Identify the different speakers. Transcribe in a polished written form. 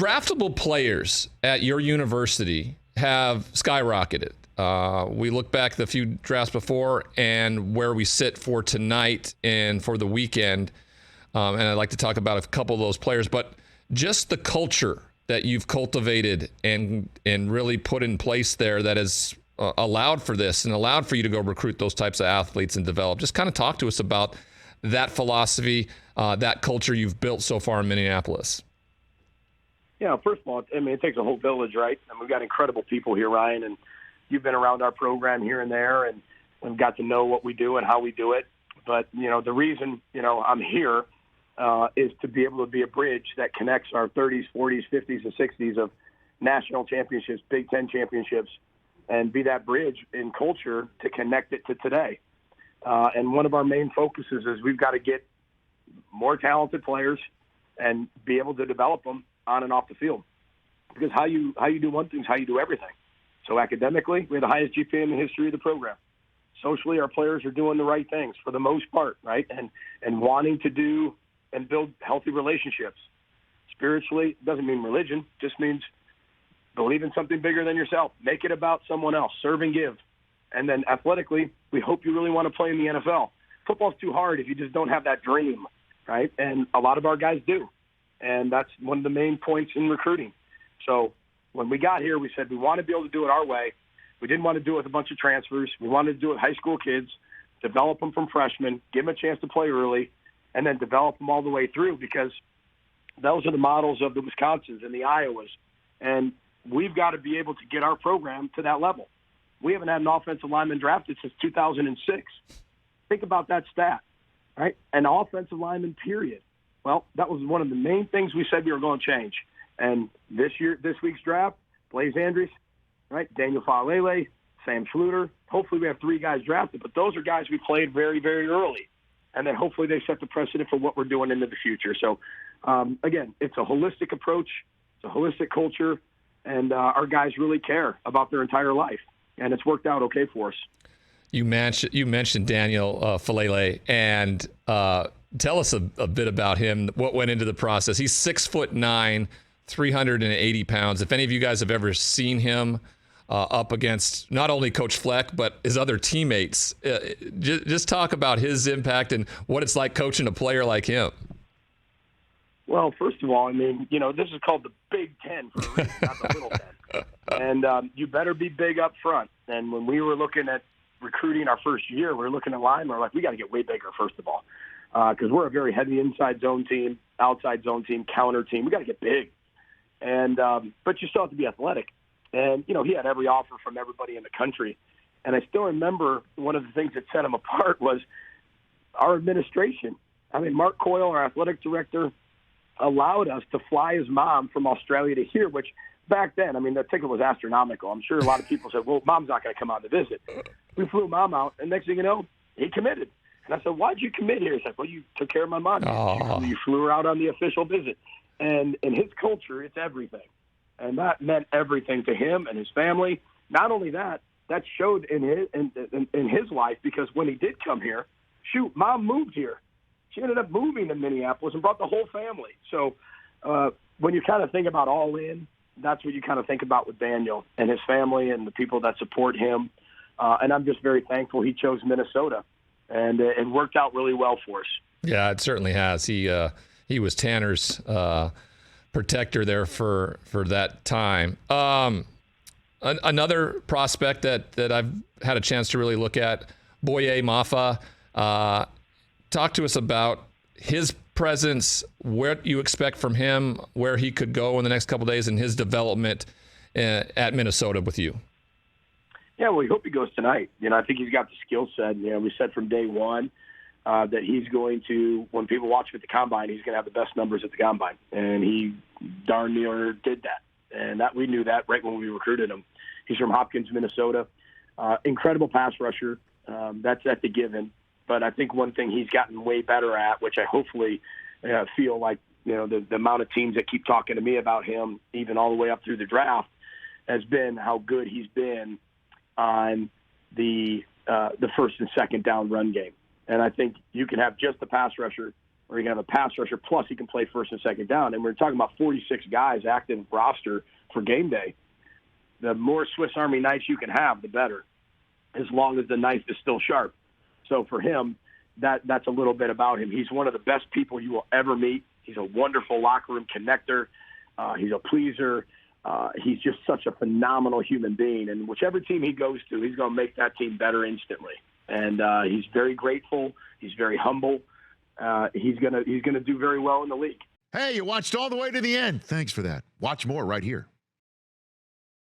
Speaker 1: draftable players at your university have skyrocketed. We look back at the few drafts before and where we sit for tonight and for the weekend. And I'd like to talk about a couple of those players, but just the culture that you've cultivated and really put in place there that has allowed for this and allowed for you to go recruit those types of athletes and develop. Just kind of talk to us about that philosophy, that culture you've built so far in Minneapolis.
Speaker 2: Yeah, first of all, it takes a whole village, right? And we've got incredible people here, Ryan, and you've been around our program here and there and got to know what we do and how we do it. But, the reason, I'm here is to be able to be a bridge that connects our 30s, 40s, 50s, and 60s of national championships, Big Ten championships, and be that bridge in culture to connect it to today. And one of our main focuses is we've got to get more talented players and be able to develop them on and off the field. Because how you do one thing is how you do everything. So academically, we have the highest GPA in the history of the program. Socially, our players are doing the right things for the most part, right? And wanting to do and build healthy relationships. Spiritually, it doesn't mean religion, just means believe in something bigger than yourself. Make it about someone else. Serve and give. And then athletically, we hope you really want to play in the NFL. Football's too hard if you just don't have that dream, right? And a lot of our guys do. And that's one of the main points in recruiting. So when we got here, we said we want to be able to do it our way. We didn't want to do it with a bunch of transfers. We wanted to do it with high school kids, develop them from freshmen, give them a chance to play early, and then develop them all the way through, because those are the models of the Wisconsins and the Iowas. And we've got to be able to get our program to that level. We haven't had an offensive lineman drafted since 2006. Think about that stat, right? An offensive lineman, period. Well, that was one of the main things we said we were going to change. And this week's draft, Blaze Andrews, right? Daniel Faalele, Sam Schluter. Hopefully we have 3 guys drafted, but those are guys we played very, very early. And then hopefully they set the precedent for what we're doing into the future. So, again, it's a holistic approach. It's a holistic culture. And our guys really care about their entire life. And it's worked out okay for us.
Speaker 1: You mentioned Daniel Faalele, and tell us a bit about him, what went into the process. He's 6'9", 380 pounds. If any of you guys have ever seen him up against not only Coach Fleck, but his other teammates, just talk about his impact and what it's like coaching a player like him.
Speaker 2: Well, first of all, this is called the Big Ten for a reason, not the Little Ten. And you better be big up front. And when we were looking at recruiting our first year, we were looking at linemen, we're like, we got to get way bigger, first of all, because we're a very heavy inside zone team, outside zone team, counter team. We got to get big. And but you still have to be athletic. And, he had every offer from everybody in the country. And I still remember one of the things that set him apart was our administration. Mark Coyle, our athletic director, allowed us to fly his mom from Australia to here, which back then, the ticket was astronomical. I'm sure a lot of people said, well, mom's not going to come out to visit. We flew mom out, and next thing you know, he committed. And I said, why'd you commit here? He said, well, you took care of my mom. You flew her out on the official visit. And in his culture, it's everything. And that meant everything to him and his family. Not only that, that showed in his life, because when he did come here, mom moved here. She ended up moving to Minneapolis and brought the whole family. So when you kind of think about all in, that's what you kind of think about with Daniel and his family and the people that support him. And I'm just very thankful he chose Minnesota. And it worked out really well for us. Yeah,
Speaker 1: it certainly has. He was Tanner's protector there for that time. Another prospect that I've had a chance to really look at, Boye Mafe. Talk to us about his presence, what you expect from him, where he could go in the next couple of days, and his development at Minnesota with you.
Speaker 2: Yeah, well, we hope he goes tonight. I think he's got the skill set. We said from day one that he's going to, when people watch him at the Combine, he's going to have the best numbers at the Combine. And he darn near did that. And that we knew that right when we recruited him. He's from Hopkins, Minnesota. Incredible pass rusher. That's a given. But I think one thing he's gotten way better at, which I hopefully feel like, the amount of teams that keep talking to me about him, even all the way up through the draft, has been how good he's been on the first and second down run game. And I think you can have just the pass rusher, or you can have a pass rusher, plus he can play first and second down. And we're talking about 46 guys active roster for game day. The more Swiss Army knives you can have, the better, as long as the knife is still sharp. So for him, that's a little bit about him. He's one of the best people you will ever meet. He's a wonderful locker room connector. He's a pleaser. He's just such a phenomenal human being. And whichever team he goes to, he's going to make that team better instantly. And he's very grateful. He's very humble. He's gonna do very well in the league.
Speaker 3: Hey, you watched all the way to the end. Thanks for that. Watch more right here.